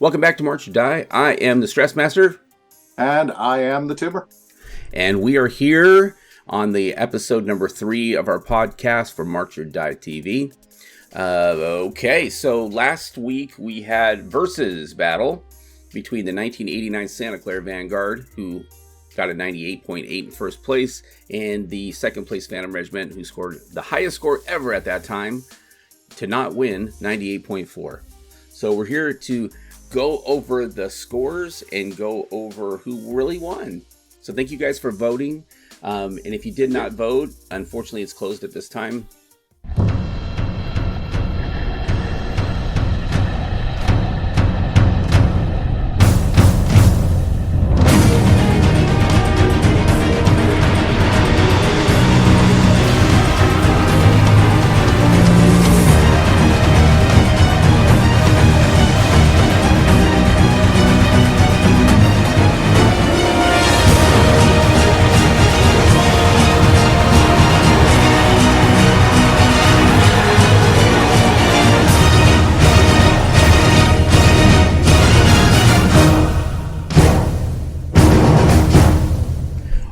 Welcome back to March or Die. I am the Stress Master. And I am the Tuber. And we are here on the episode number 3 of our podcast for March or Die TV. Okay, so last week we had versus battle between the 1989 Santa Clara Vanguard, who got a 98.8 in first place, and the second place Phantom Regiment, who scored the highest score ever at that time to not win, 98.4. So we're here to go over the scores and go over who really won. So thank you guys for voting. And if you did not vote, unfortunately it's closed at this time.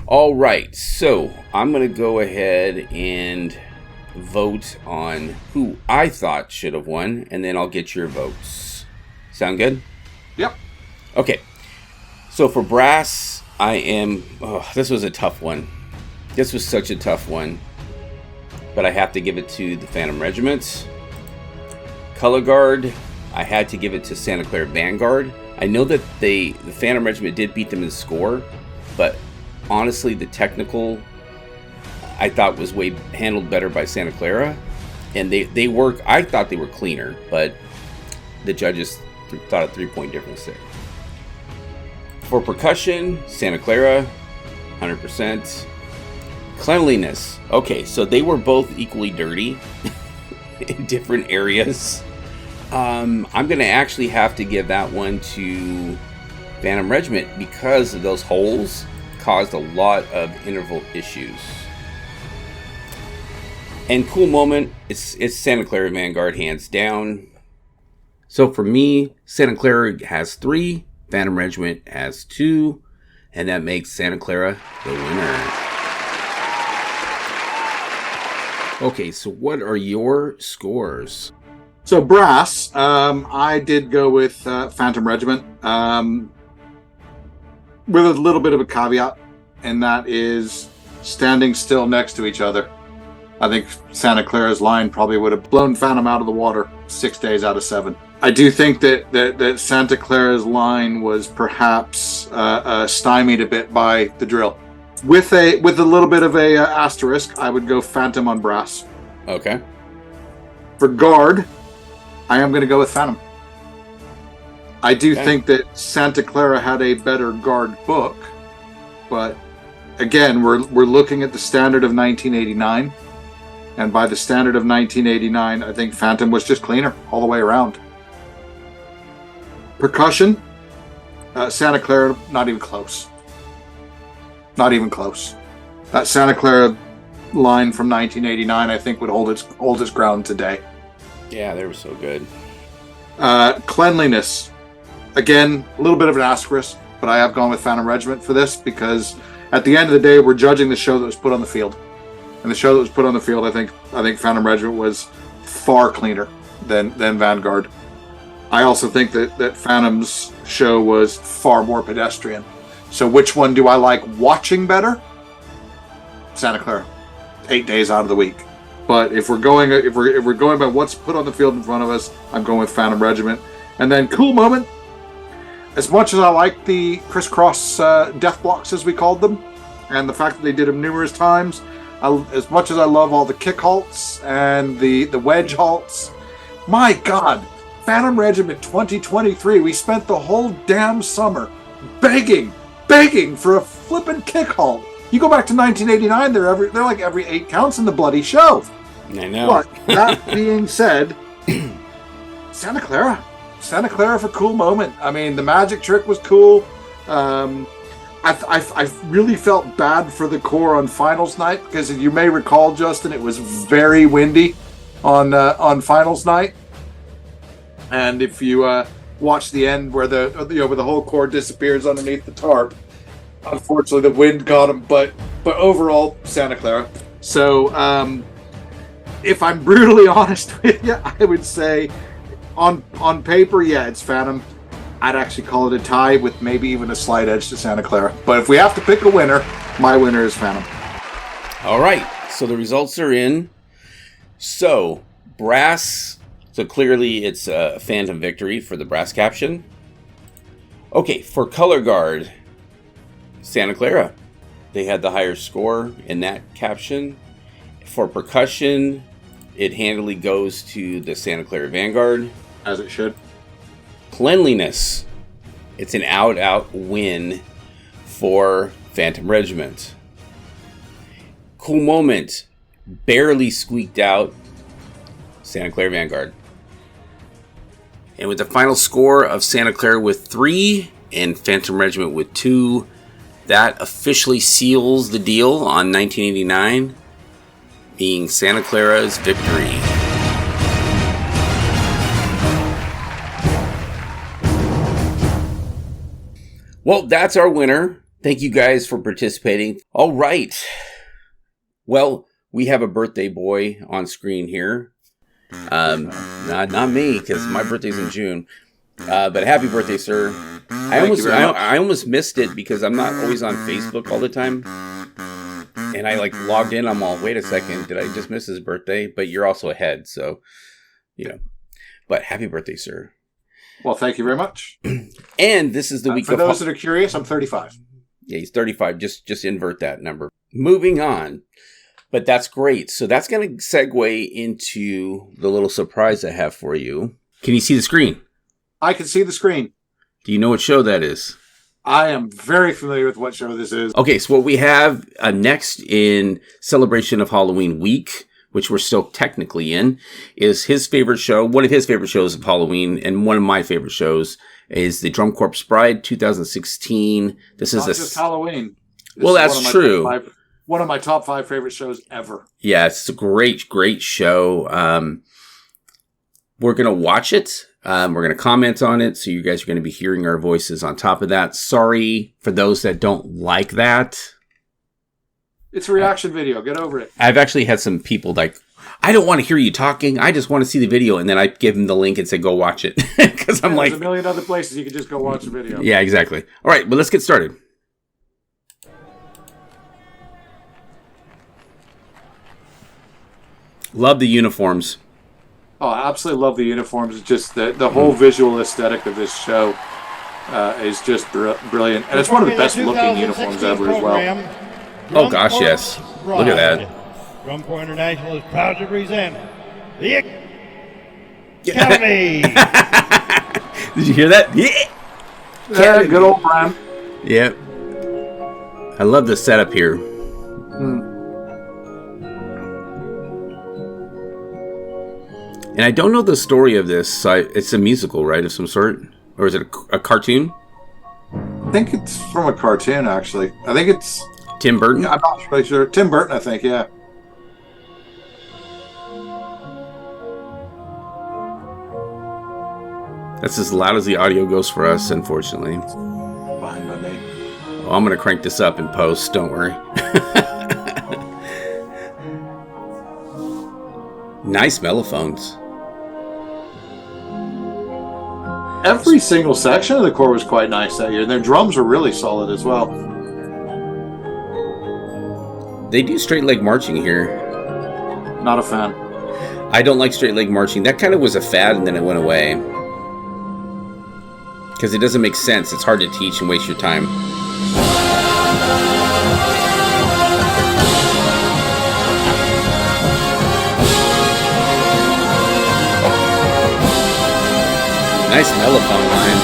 All right, so I'm going to go ahead and vote on who I thought should have won, and then I'll get your votes. Sound good? Yep. Okay, so for brass, this was a tough one. This was such a tough one, but I have to give it to the Phantom Regiment. Color Guard, I had to give it to Santa Clara Vanguard. I know that the Phantom Regiment did beat them in score, but honestly, the technical, I thought, was way handled better by Santa Clara. And I thought they were cleaner, but the judges thought a 3-point difference there. For percussion, Santa Clara, 100%. Cleanliness, okay, so they were both equally dirty in different areas. I'm going to actually have to give that one to Phantom Regiment because of those holes caused a lot of interval issues. And cool moment, it's Santa Clara Vanguard hands down. So for me, Santa Clara has 3, Phantom Regiment has 2, and that makes Santa Clara the winner. Okay, so what are your scores? So brass, I did go with Phantom Regiment. With a little bit of a caveat, and that is standing still next to each other. I think Santa Clara's line probably would have blown Phantom out of the water 6 days out of 7. I do think that Santa Clara's line was perhaps stymied a bit by the drill. With a little bit of a asterisk, I would go Phantom on brass. Okay. For guard, I am going to go with Phantom. I do think that Santa Clara had a better guard book, but again, we're looking at the standard of 1989, and by the standard of 1989, I think Phantom was just cleaner all the way around. Percussion, Santa Clara, not even close. Not even close. That Santa Clara line from 1989, I think, would hold its ground today. Yeah, they were so good. Cleanliness. Again, a little bit of an asterisk, but I have gone with Phantom Regiment for this because at the end of the day, we're judging the show that was put on the field. And the show that was put on the field, I think Phantom Regiment was far cleaner than Vanguard. I also think that Phantom's show was far more pedestrian. So which one do I like watching better? Santa Clara. 8 days out of the week. But if we're going by what's put on the field in front of us, I'm going with Phantom Regiment. And then cool moment. As much as I like the crisscross death blocks, as we called them, and the fact that they did them numerous times, as much as I love all the kick halts and the wedge halts, my God, Phantom Regiment 2023, we spent the whole damn summer begging for a flippin' kick halt. You go back to 1989, they're like every 8 counts in the bloody show. I know. But that being said, Santa Clara for cool moment. I mean, the magic trick was cool. I really felt bad for the Corps on finals night because, if you may recall, Justin, it was very windy on finals night. And if you watch the end where where the whole core disappears underneath the tarp. Unfortunately, the wind got him, but overall, Santa Clara. So, if I'm brutally honest with you, I would say on paper, yeah, it's Phantom. I'd actually call it a tie with maybe even a slight edge to Santa Clara. But if we have to pick a winner, my winner is Phantom. All right, so the results are in. So, brass, so clearly it's a Phantom victory for the brass caption. Okay, for color guard, Santa Clara. They had the higher score in that caption. For percussion, it handily goes to the Santa Clara Vanguard. As it should. Cleanliness, it's an out win for Phantom Regiment. Cool moment, barely squeaked out Santa Clara Vanguard. And with the final score of Santa Clara with 3 and Phantom Regiment with 2, that officially seals the deal on 1989, being Santa Clara's victory. Well, that's our winner. Thank you guys for participating. All right. Well, we have a birthday boy on screen here. Not me, because my birthday's in June. But happy birthday, sir. I almost missed it because I'm not always on Facebook all the time. And I logged in. I'm all, wait a second, did I just miss his birthday? But you're also ahead, so, But happy birthday, sir. Well, thank you very much. And this is the week for those that are curious, I'm 35. Yeah, he's 35. Just invert that number. Moving on. But that's great. So that's going to segue into the little surprise I have for you. Can you see the screen? I can see the screen. Do you know what show that is? I am very familiar with what show this is. Okay, so what we have next in celebration of Halloween week, which we're still technically in, is his favorite show, one of his favorite shows of Halloween, and one of my favorite shows is the Drum Corps Bride 2016. This is not just Halloween. Well, that's true. One of my top 5 favorite shows ever. Yeah, it's a great show. We're going to watch it. We're going to comment on it. So you guys are going to be hearing our voices on top of that. Sorry for those that don't like that. It's a reaction video. Get over it. I've actually had some people I don't want to hear you talking. I just want to see the video. And then I give them the link and say, go watch it. Because there's a million other places you can just go watch the video. Yeah, exactly. All right, but let's get started. Love the uniforms. Oh, I absolutely love the uniforms. It's just the whole visual aesthetic of this show is just brilliant. And it's one of the best looking uniforms ever as well. Oh, gosh, yes. Look at that. Drum Corps International is proud to present the Academy. Did you hear that? Yeah, good old Brian. Yep. I love the setup here. And I don't know the story of this. It's a musical, right, of some sort? Or is it a cartoon? I think it's from a cartoon, actually. I think it's... Tim Burton? Yeah, I'm not really sure. Tim Burton, I think, yeah. That's as loud as the audio goes for us, unfortunately. Fine by me. Oh, I'm going to crank this up in post. Don't worry. Nice mellophones. Every single section of the Corps was quite nice that year. Their drums were really solid as well. They do straight leg marching here. Not a fan. I don't like straight leg marching. That kind of was a fad and then it went away. Because it doesn't make sense. It's hard to teach and waste your time. Nice mellophone line.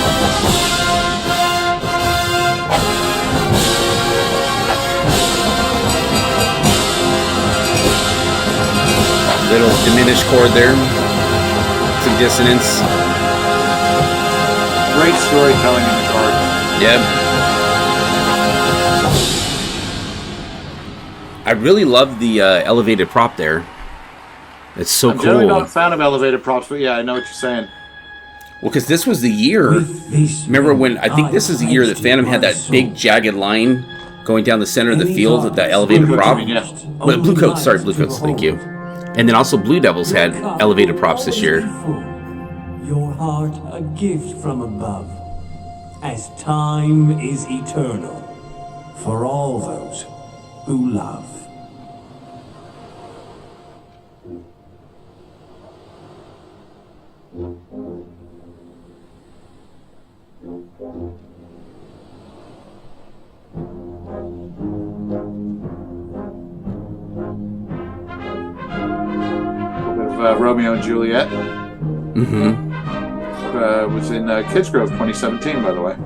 Little diminished chord there. Some dissonance. Great storytelling in the chord. Yep. I really love the elevated prop there. It's so cool. I'm generally not a fan of elevated props, but yeah, I know what you're saying. Well, because this was the year. Remember when, I think this is the year that Phantom had that big jagged line going down the center of the field with that elevated prop. Blue Coats, thank you. And then also Blue Devils had elevated props this year. Your heart a gift from above, as time is eternal for all those who love. Romeo and Juliet. Mm-hmm. Was in Kids Grove 2017, by the way.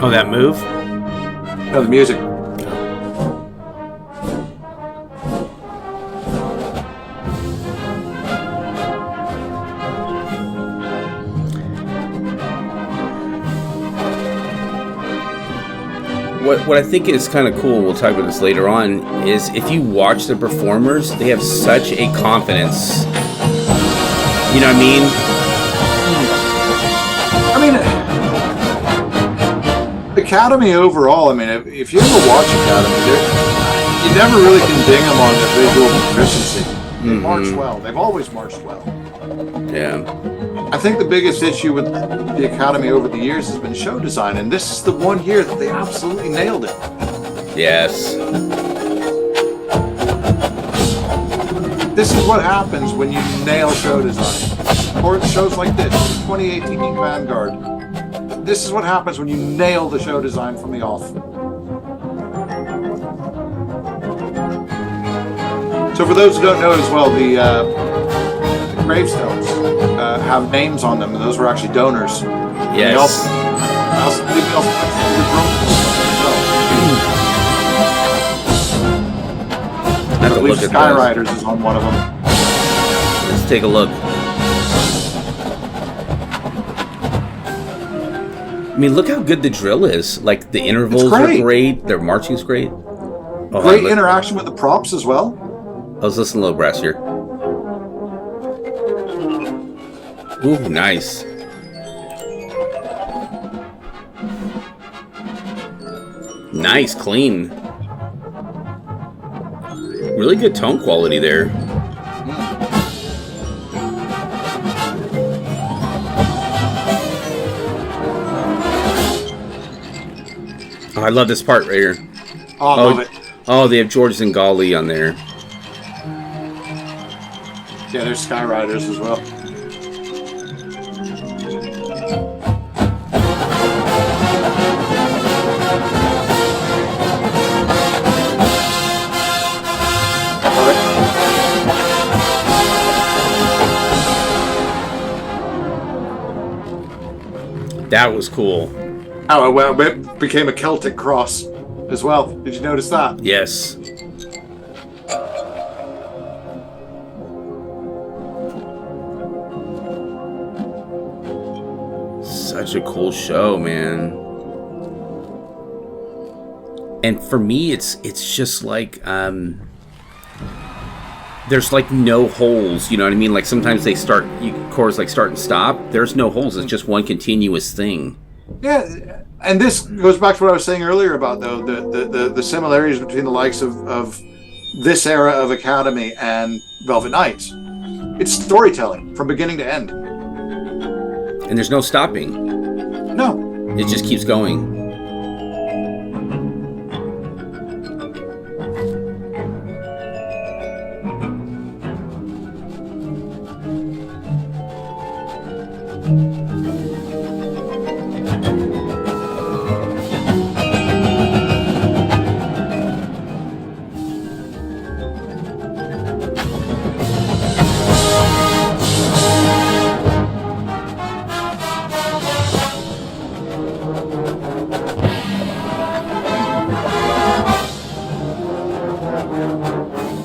Oh, that move? No, the music. What I think is kind of cool, we'll talk about this later on, is if you watch the performers, they have such a confidence. You know what I mean? Academy overall, I mean, if you ever watch Academy, you never really can ding them on their visual proficiency. They march well. They've always marched well. Yeah. I think the biggest issue with the Academy over the years has been show design, and this is the one year that they absolutely nailed it. Yes. This is what happens when you nail show design. Or shows like this, 2018 Vanguard. This is what happens when you nail the show design from the off. So for those who don't know as well, the gravestones have names on them, and those were actually donors. Yes. I believe Skyriders is on one of them. Let's take a look. I mean, look how good the drill is. Like, the intervals are great. Their marching's great. Oh, great interaction with the props as well. I was listening to Low Brass here. Ooh, nice. Nice, clean. Really good tone quality there. Oh, I love this part right here. Oh, I love it. Oh, they have George Zingali on there. Yeah, there's Skyriders as well. That was cool. Oh, well, it became a Celtic cross as well. Did you notice that? Yes. Such a cool show, man. And for me, it's just like there's like no holes, you know what I mean? Like sometimes they start chorus like start and stop. There's no holes. It's just one continuous thing. Yeah, and this goes back to what I was saying earlier about though the similarities between the likes of this era of Academy and Velvet Knights. It's storytelling from beginning to end. And there's no stopping. No. It just keeps going.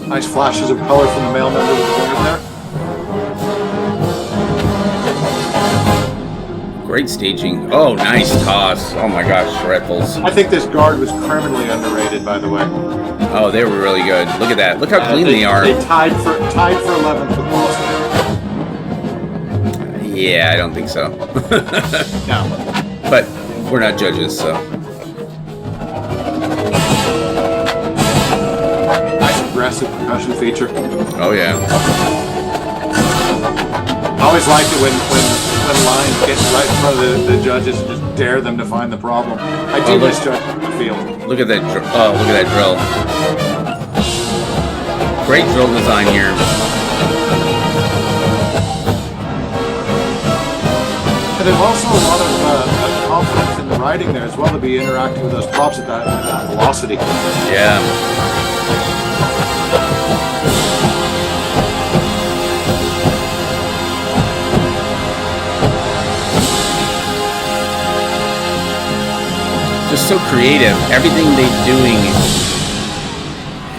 Nice flashes of color from the male member of the band there. Great staging. Oh, nice toss. Oh my gosh, Shredfuls. I think this guard was criminally underrated, by the way. Oh, they were really good. Look at that. Look how clean they are. They tied for 11th with Boston. Yeah, I don't think so. No. But we're not judges, so. Nice aggressive percussion feature. Oh, yeah. I always like it when lines get right in front of the judges and just dare them to find the problem. I do misjudge the field. Look at that. Look at that drill. Great drill design here. And there's also a lot of confidence in the riding there as well to be interacting with those props at that velocity. Yeah. Just so creative. Everything they're doing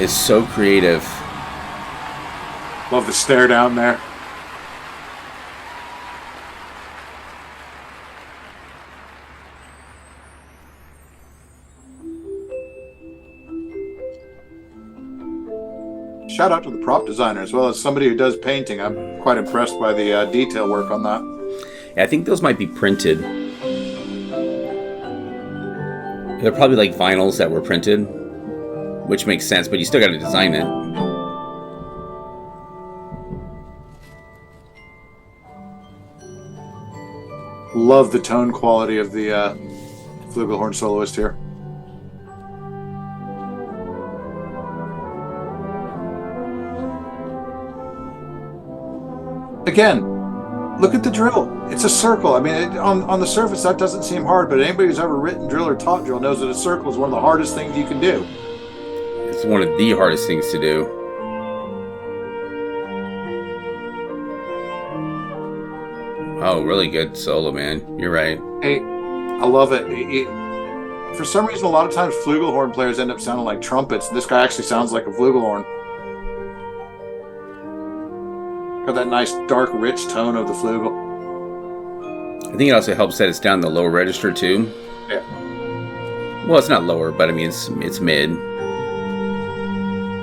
is so creative. Love the stare down there. Shout out to the prop designer as well as somebody who does painting. I'm quite impressed by the detail work on that. Yeah, I think those might be printed. They're probably like vinyls that were printed, which makes sense, but you still got to design it. Love the tone quality of the flugelhorn soloist here. Again, look at the drill. It's a circle. I mean, on the surface, that doesn't seem hard, but anybody who's ever written drill or taught drill knows that a circle is one of the hardest things you can do. It's one of the hardest things to do. Oh, really good solo, man. You're right. Hey, I love it. For some reason, a lot of times flugelhorn players end up sounding like trumpets, and this guy actually sounds like a flugelhorn. Got that nice, dark, rich tone of the flugel. I think it also helps that it's down the lower register, too. Yeah. Well, it's not lower, but I mean, it's mid.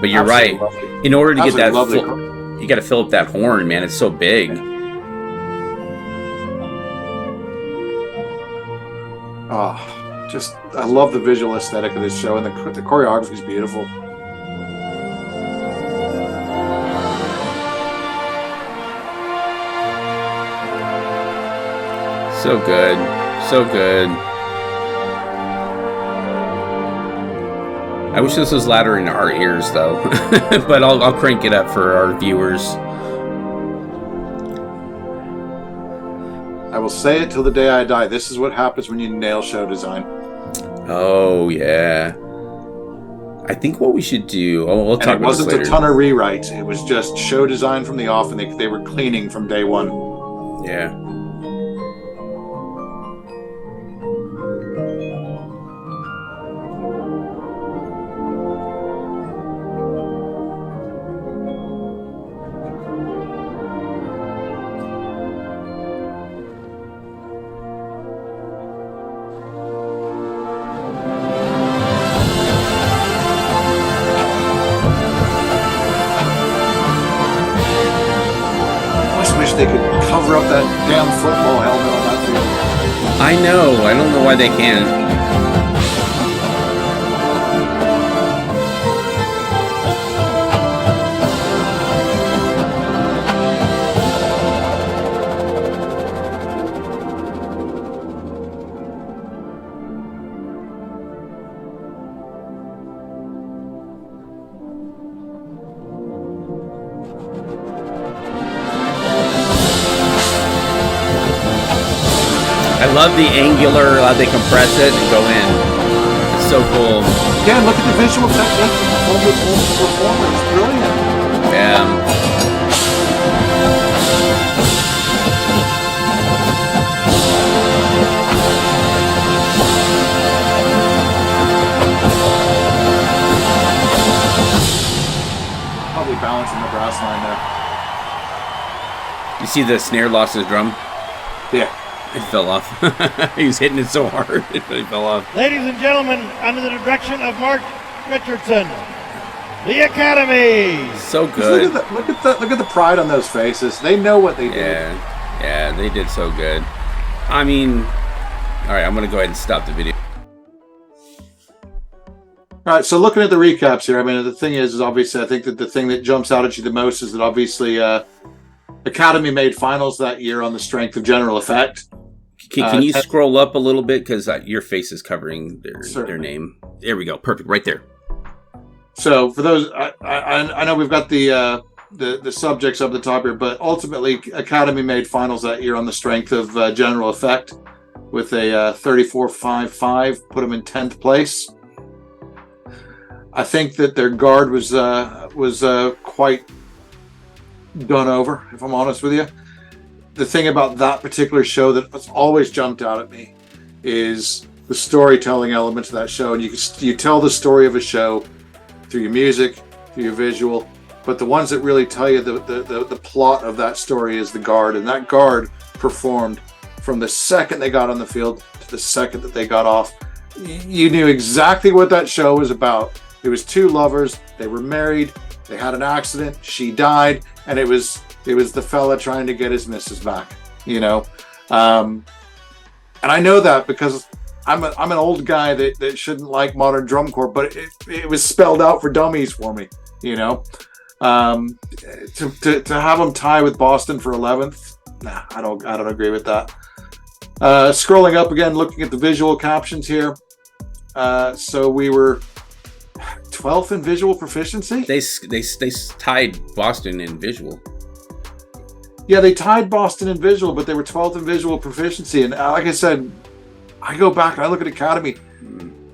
But you're Absolutely right. lovely. In order to get that, Absolutely you got to fill up that horn, man. It's so big. Oh, I love the visual aesthetic of this show, and the choreography is beautiful. So good. So good. I wish this was louder in our ears, though. But I'll crank it up for our viewers. I will say it till the day I die. This is what happens when you nail show design. Oh, yeah. I think what we should do... Oh, we'll talk about this later. It wasn't a ton of rewrites. It was just show design from the off, and they were cleaning from day one. Yeah. They could cover up that damn football helmet on that field. I know. I don't know why they can't. I love the angular, how they compress it and go in. It's so cool. Yeah, look at the visual technique from the performers. Brilliant. Yeah. Probably balancing the brass line there. You see the snare lost his drum? Yeah. It fell off. He was hitting it so hard, it fell off. Ladies and gentlemen, under the direction of Mark Richardson, the Academy. So good. Look at the pride on those faces. They know what they do. Yeah. Yeah, they did so good. I mean, all right, I'm going to go ahead and stop the video. All right, so looking at the recaps here, I mean, the thing is obviously, I think that the thing that jumps out at you the most is that obviously Academy made finals that year on the strength of General Effect. Can you scroll up a little bit? Because your face is covering their name. There we go. Perfect. Right there. So for those, I know we've got the subjects up the top here, but ultimately Academy made finals that year on the strength of General Effect with a 34.55, put them in 10th place. I think that their guard was quite done over, if I'm honest with you. The thing about that particular show that's always jumped out at me is the storytelling elements of that show. And you tell the story of a show through your music, through your visual, but the ones that really tell you the plot of that story is the guard. And that guard performed from the second they got on the field to the second that they got off. You knew exactly what that show was about. It was two lovers. They were married. They had an accident. She died, and it was the fella trying to get his missus back. You know, and I know that because I'm an old guy that shouldn't like modern drum corps, but it was spelled out for dummies for me. You know, to have them tie with Boston for 11th, nah, I don't agree with that. Scrolling up again, looking at the visual captions here. So we were 12th in visual proficiency. They tied Boston in visual. Yeah, they tied Boston in visual, but they were 12th in visual proficiency. And like I said, I go back and I look at Academy.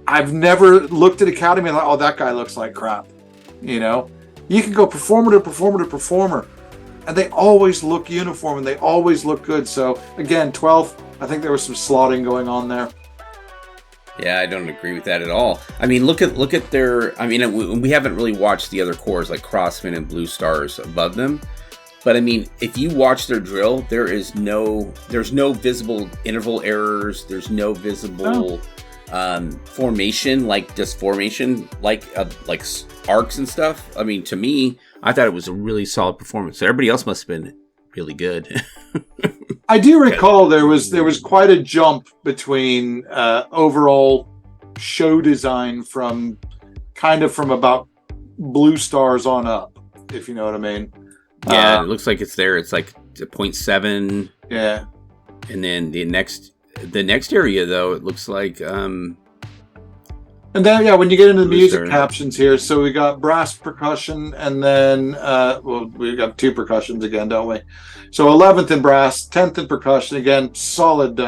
I've never looked at Academy and thought, oh, that guy looks like crap. You know, you can go performer to performer to performer, and they always look uniform and they always look good. So again, 12th. I think there was some slotting going on there. Yeah, I don't agree with that at all. I mean, look at their. I mean, we haven't really watched the other corps like Crossman and Blue Stars above them, but I mean, if you watch their drill, there's no visible interval errors. There's no visible formation like disformation, like arcs and stuff. I mean, to me, I thought it was a really solid performance. Everybody else must have been really good. I do recall there was quite a jump between overall show design from about Blue Stars on up, if you know what I mean. Yeah, it looks like it's there. It's like 0.7. Yeah, and then the next area though, it looks like. And then when you get into the music captions here, so we got brass percussion, and then we got two percussions again, don't we? So 11th in brass, 10th in percussion. Again, solid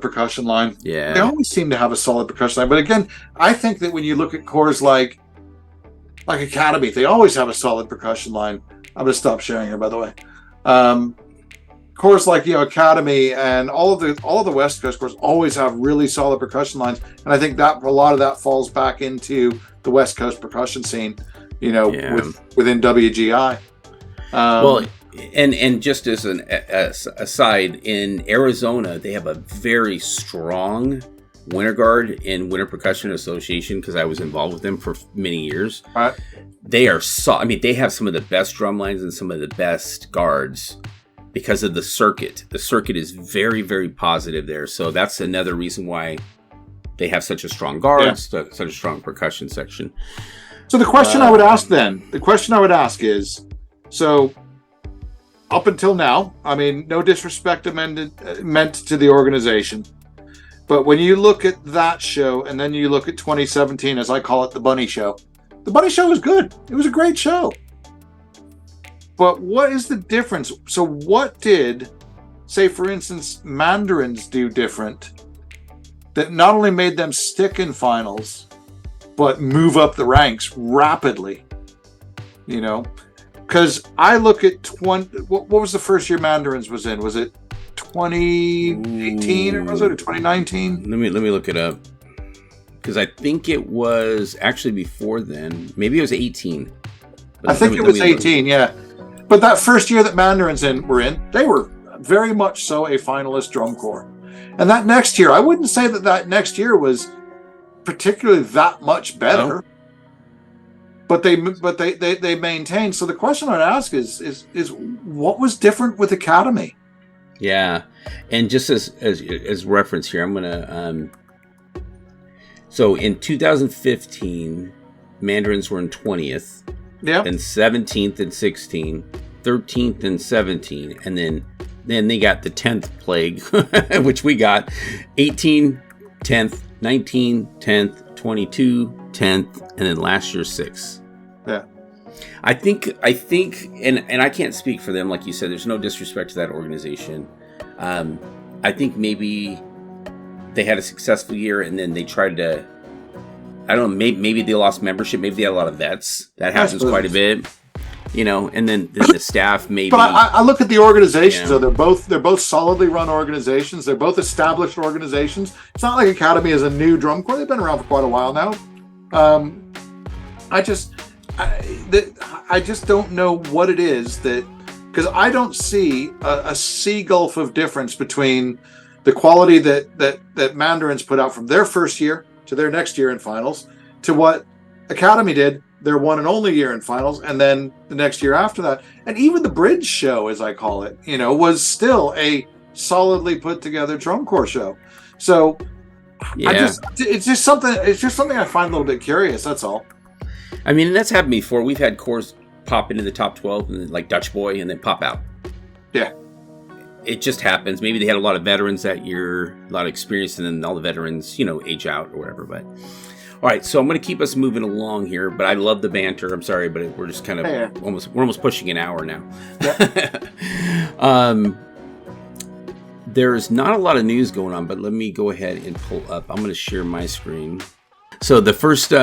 percussion line. Yeah, they always seem to have a solid percussion line. But again, I think that when you look at corps like Academy, they always have a solid percussion line. I'm gonna stop sharing here, by the way. Corps like Academy and all of the West Coast corps always have really solid percussion lines, and I think that a lot of that falls back into the West Coast percussion scene, within WGI. Well, and just as an aside, in Arizona, they have a very strong Winter Guard in Winter Percussion Association because I was involved with them for many years. Right. They are they have some of the best drum lines and some of the best guards because of the circuit. The circuit is very, very positive there. So that's another reason why they have such a strong guard, such a strong percussion section. So the question I would ask is, so up until now, I mean, no disrespect meant to the organization, but when you look at that show and then you look at 2017, as I call it, the Bunny Show was good. It was a great show. But what is the difference? So what did, say, for instance, Mandarins do different that not only made them stick in finals, but move up the ranks rapidly? Because I look at what was the first year Mandarins was in? Was it 2018 or was it 2019? Let me look it up, because I think it was actually before then. Maybe it was 18. I think it was 18. Yeah. But that first year that Mandarins were in, they were very much so a finalist drum corps. And that next year, I wouldn't say that next year was particularly that much better. but they maintain. So the question I'd ask is what was different with Academy? Yeah, and just as reference here, I'm gonna. So in 2015, Mandarins were in 20th, and 17th and 16, 13th and 17, and then they got the 10th plague, which we got 18, 10th, 19, 10th, 22, 10th, and then last year 6th. Yeah. I think, and I can't speak for them, like you said, there's no disrespect to that organization. I think maybe they had a successful year and then they tried to, I don't know, maybe they lost membership, maybe they had a lot of vets. That happens quite a bit. And then the staff maybe. But I look at the organizations. Though they're both solidly run organizations. They're both established organizations. It's not like Academy is a new drum corps. They've been around for quite a while now. I just don't know what it is because I don't see a sea gulf of difference between the quality that Mandarins put out from their first year to their next year in finals to what Academy did their one and only year in finals, and then the next year after that. And even the bridge show, as I call it, was still a solidly put together drum corps show. So it's just something I find a little bit curious. That's all. I mean, that's happened before. We've had corps pop into the top 12 and like Dutch Boy and then pop out. Yeah. It just happens. Maybe they had a lot of veterans that year, a lot of experience, and then all the veterans, age out or whatever. But all right, so I'm going to keep us moving along here. But I love the banter. I'm sorry, but we're just kind of almost pushing an hour now. Yeah. There's not a lot of news going on, but let me go ahead and pull up. I'm going to share my screen. So the first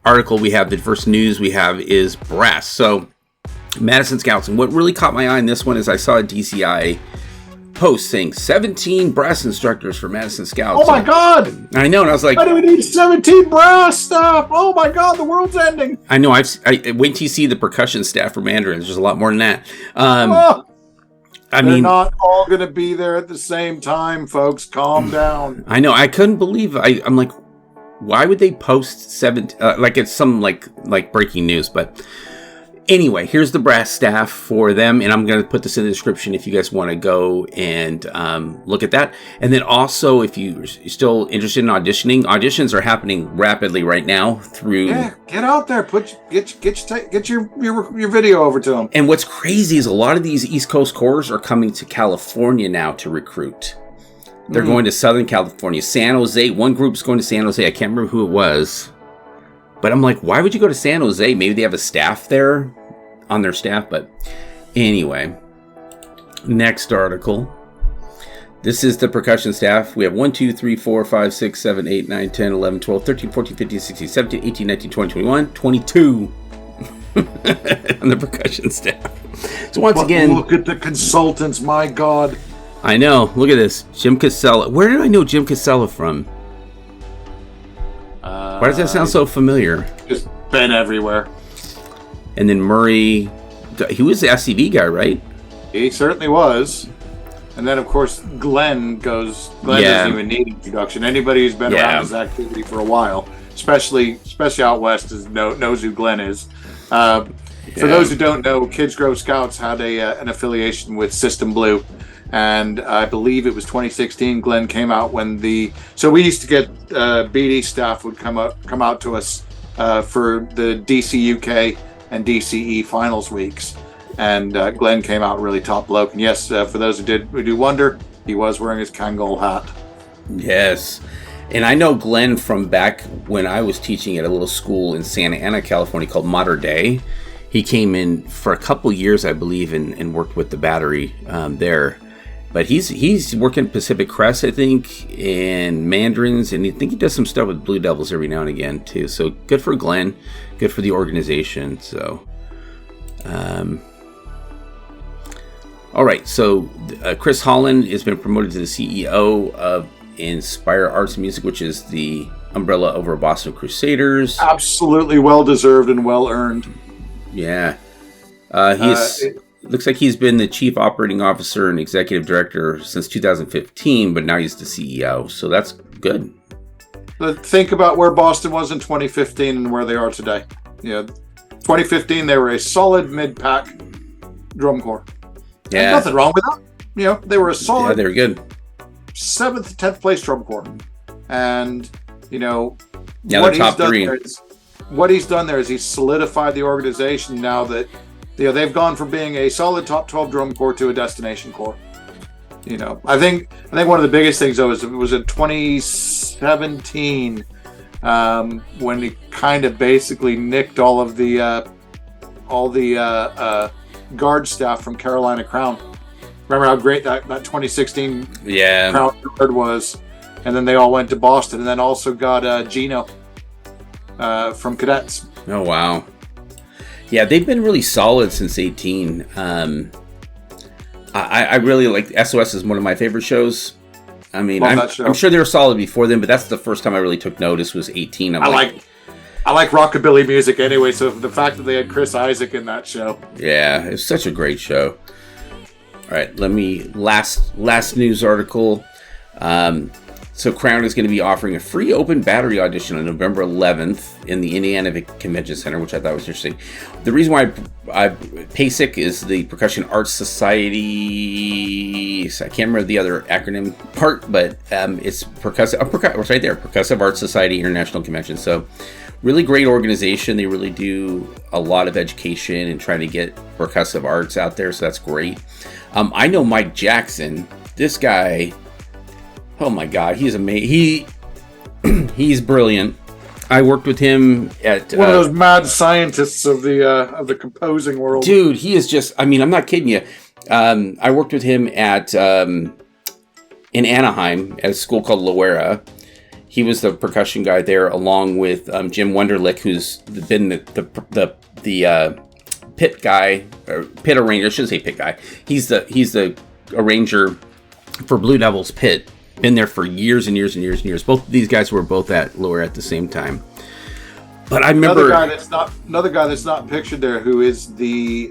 article we have, the first news we have is brass. So Madison Scouts, and what really caught my eye in this one is I saw a DCI post saying 17 brass instructors for Madison Scouts. Oh my God! I know, and I was like, why do we need 17 brass staff? Oh my God, the world's ending. I know. I wait till you see the percussion staff for Mandarins. There's a lot more than that. They're not all going to be there at the same time, folks. Calm down. I know. I couldn't believe. I'm like, why would they post 17? Like it's some like breaking news, but. Anyway, here's the brass staff for them, and I'm going to put this in the description if you guys want to go and look at that. And then also, if you're still interested in auditioning, auditions are happening rapidly right now through... Yeah, get out there, get your video over to them. And what's crazy is a lot of these East Coast corps are coming to California now to recruit. They're going to Southern California, San Jose. One group's going to San Jose. I can't remember who it was. But I'm like, why would you go to San Jose? Maybe they have a staff there on their staff. But anyway, next article. This is the percussion staff. We have 1, 2, 3, 4, 5, 6, 7, 8, 9, 10, 11, 12, 13, 14, 15, 16, 17, 18, 19, 20, 21, 22 on the percussion staff. So once again... Look at the consultants, my God. I know. Look at this. Jim Casella. Where did I know Jim Casella from? Why does that sound so familiar? Just been everywhere. And then Murray, he was the SCV guy, right? He certainly was. And then, of course, Glenn doesn't even need introduction. Anybody who's been around his activity for a while, especially out west, knows who Glenn is. For those who don't know, Kids Grove Scouts had an affiliation with System Blue. And I believe it was 2016. Glenn came out so we used to get BD staff would come out to us for the DC UK and DCE finals weeks, and Glenn came out really top bloke. And yes, for those who do wonder, he was wearing his Kangol hat. Yes, and I know Glenn from back when I was teaching at a little school in Santa Ana, California called Mater Dei. He came in for a couple years, I believe, and worked with the battery there. But he's working Pacific Crest, I think, and Mandarins, and I think he does some stuff with Blue Devils every now and again, too. So good for Glenn, good for the organization. So, all right. So Chris Holland has been promoted to the CEO of Inspire Arts and Music, which is the umbrella over Boston Crusaders. Absolutely well-deserved and well-earned. Yeah. Looks like he's been the chief operating officer and executive director since 2015, but now he's the CEO. So that's good. But think about where Boston was in 2015 and where they are today. 2015, they were a solid mid-pack drum corps. Yeah. And nothing wrong with that. You know, they were a solid. Yeah, they were good. 7th, 10th place drum corps. And, you know, Yeah, they're top three. What he's done there is he's solidified the organization now that, you know, they've gone from being a solid top 12 drum corps to a destination corps. You know, I think one of the biggest things though is it was in 2017 when he kind of basically nicked all the guard staff from Carolina Crown. Remember how great that 2016 Crown Guard was, and then they all went to Boston, and then also got Gino from Cadets. Oh wow. Yeah, they've been really solid since 18. I really like SOS is one of my favorite shows. I mean, I'm sure they were solid before then, but that's the first time I really took notice was 18. I like rockabilly music anyway, so the fact that they had Chris Isaac in that show. Yeah, it's such a great show. All right, last news article. So Crown is going to be offering a free open battery audition on November 11th in the Indiana Convention Center, which I thought was interesting. The reason why PASIC is the Percussion Arts Society. I can't remember the other acronym part, but it's Percussive. It's right there, Percussive Arts Society International Convention. So really great organization. They really do a lot of education and trying to get percussive arts out there. So that's great. I know Mike Jackson. This guy. Oh my God, he's amazing. He's brilliant. I worked with him at one of those mad scientists of the composing world. Dude, he is just. I mean, I'm not kidding you. I worked with him at in Anaheim at a school called Loera. He was the percussion guy there, along with Jim Wunderlich, who's been the pit guy or pit arranger. I shouldn't say pit guy. He's the arranger for Blue Devils Pit. Been there for years and years and years and years. Both of these guys were both at Lower at the same time. But I remember another guy that's not pictured there, who is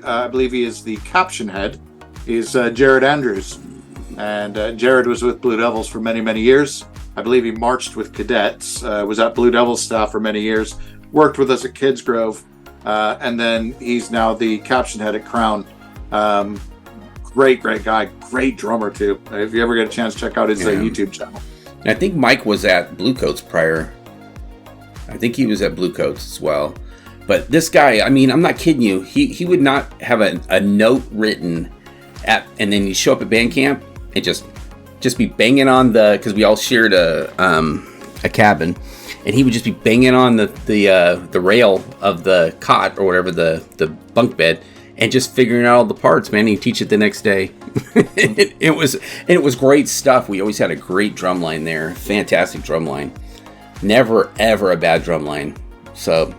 I believe he is the caption head, is Jared Andrews, and Jared was with Blue Devils for many, many years. I believe he marched with cadets, was at Blue Devils staff for many years, worked with us at Kids Grove, and then he's now the caption head at Crown. Great guy, great drummer too. If you ever get a chance, check out his YouTube channel. And I think Mike was at Bluecoats prior. I think he was at Bluecoats as well. But this guy, I mean, I'm not kidding you. He would not have a note written and then you show up at band camp and just be banging on because we all shared a cabin, and he would just be banging on the rail of the cot or whatever the bunk bed. And just figuring out all the parts, man. He'd teach it the next day. It was great stuff. We always had a great drum line there. Fantastic drum line. Never, ever a bad drum line. So,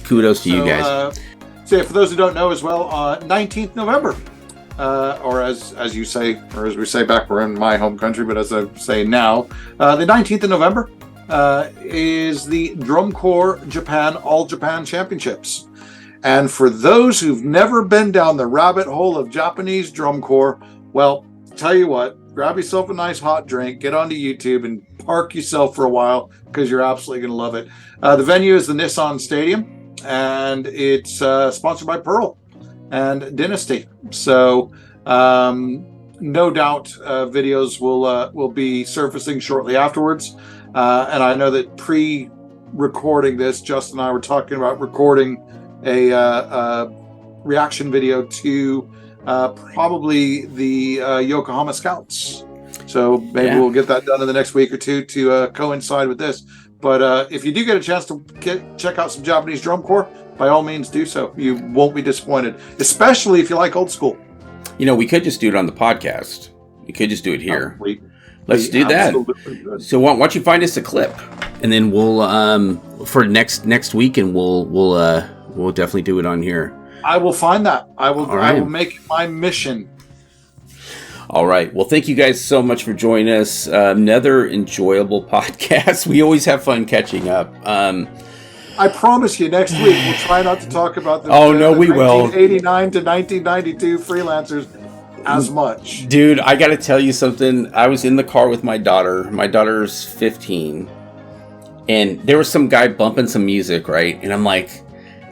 kudos to you guys. So yeah, for those who don't know as well, 19th November, or as you say, or as we say back, we're in my home country, but as I say now, the 19th of November is the Drum Corps Japan All Japan Championships. And for those who've never been down the rabbit hole of Japanese drum corps, well, tell you what, grab yourself a nice hot drink, get onto YouTube and park yourself for a while because you're absolutely going to love it. The venue is the Nissan Stadium, and it's sponsored by Pearl and Dynasty. So no doubt videos will be surfacing shortly afterwards. And I know that pre-recording this, Justin and I were talking about recording a reaction video to probably the Yokohama Scouts. So maybe we'll get that done in the next week or two to coincide with this. But if you do get a chance to check out some Japanese drum corps, by all means do so. You won't be disappointed, especially if you like old school. You know, we could just do it on the podcast. We could just do it here. Let's do that. So why don't you find us a clip, and then we'll for next week, and we'll definitely do it on here. I will find that. I will make it my mission. All right. Well, thank you guys so much for joining us. Another enjoyable podcast. We always have fun catching up. I promise you, next week we'll try not to talk about the we will. 1989 to 1992 freelancers as much. Dude, I got to tell you something. I was in the car with my daughter. My daughter's 15. And there was some guy bumping some music, right? And I'm like,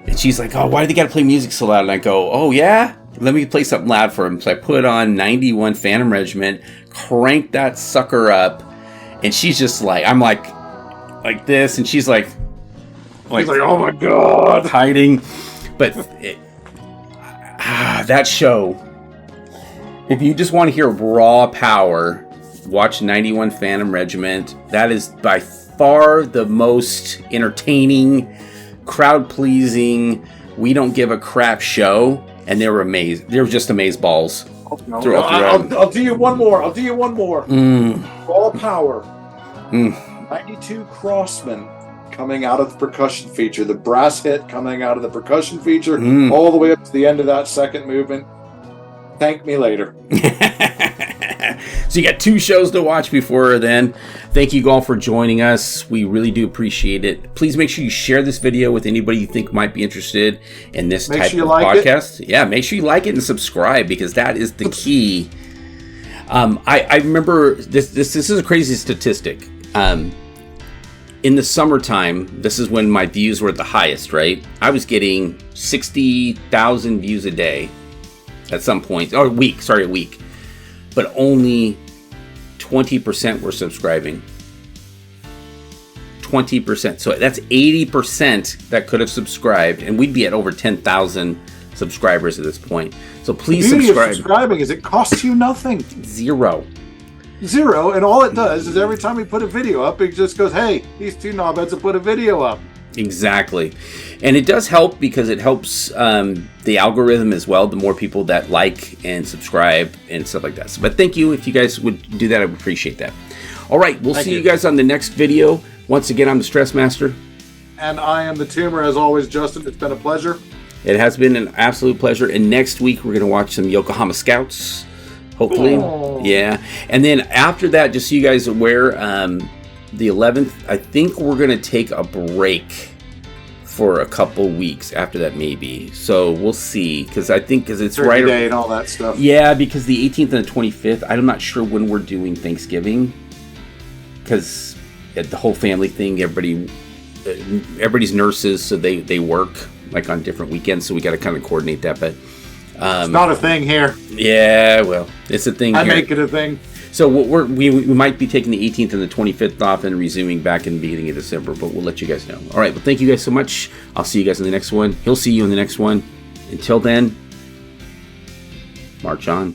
And she's like, oh, why do they got to play music so loud? And I go, oh, yeah? Let me play something loud for him. So I put on 91 Phantom Regiment, crank that sucker up, and she's just like, I'm like this, and she's like, oh my God, hiding. But that show, if you just want to hear raw power, watch 91 Phantom Regiment. That is by far the most entertaining, crowd-pleasing, we don't give a crap show, and they were amazed. They were just amazed balls. I'll do you one more. Raw power. 92 Crossman coming out of the percussion feature. The brass hit coming out of the percussion feature all the way up to the end of that second movement. Thank me later. So you got 2 shows to watch before then. Thank you all for joining us. We really do appreciate it. Please make sure you share this video with anybody you think might be interested in this type of podcast. Yeah, make sure you like it and subscribe, because that is the key. I remember this is a crazy statistic. In the summertime, this is when my views were at the highest, right? I was getting 60,000 views a day at some point, or a week. But only 20% were subscribing. 20%. So that's 80% that could have subscribed, and we'd be at over 10,000 subscribers at this point. So please subscribe. The beauty of subscribing is it costs you nothing. Zero, and all it does is every time we put a video up, it just goes, hey, these 2 knobheads have put a video up. Exactly. And it does help, because it helps the algorithm as well, the more people that like and subscribe and stuff like that. So, but thank you. If you guys would do that, I would appreciate that. All right, we'll see you guys on the next video. Once again, I'm the Stress Master. And I am the Tuner, as always, Justin. It's been a pleasure. It has been an absolute pleasure. And next week, we're going to watch some Yokohama Scouts, hopefully. Oh. Yeah. And then after that, just so you guys are aware, the 11th, I think we're going to take a break for a couple weeks after that, maybe. So we'll see, because it's right day and all that stuff. Yeah, because the 18th and the 25th, I'm not sure when we're doing Thanksgiving, because the whole family thing, everybody's nurses, so they work like on different weekends, so we got to kind of coordinate that. But it's not a thing here. Yeah, well, it's a thing. I make it a thing. So we might be taking the 18th and the 25th off and resuming back in the beginning of December, but we'll let you guys know. All right, well, thank you guys so much. I'll see you guys in the next one. He'll see you in the next one. Until then, march on.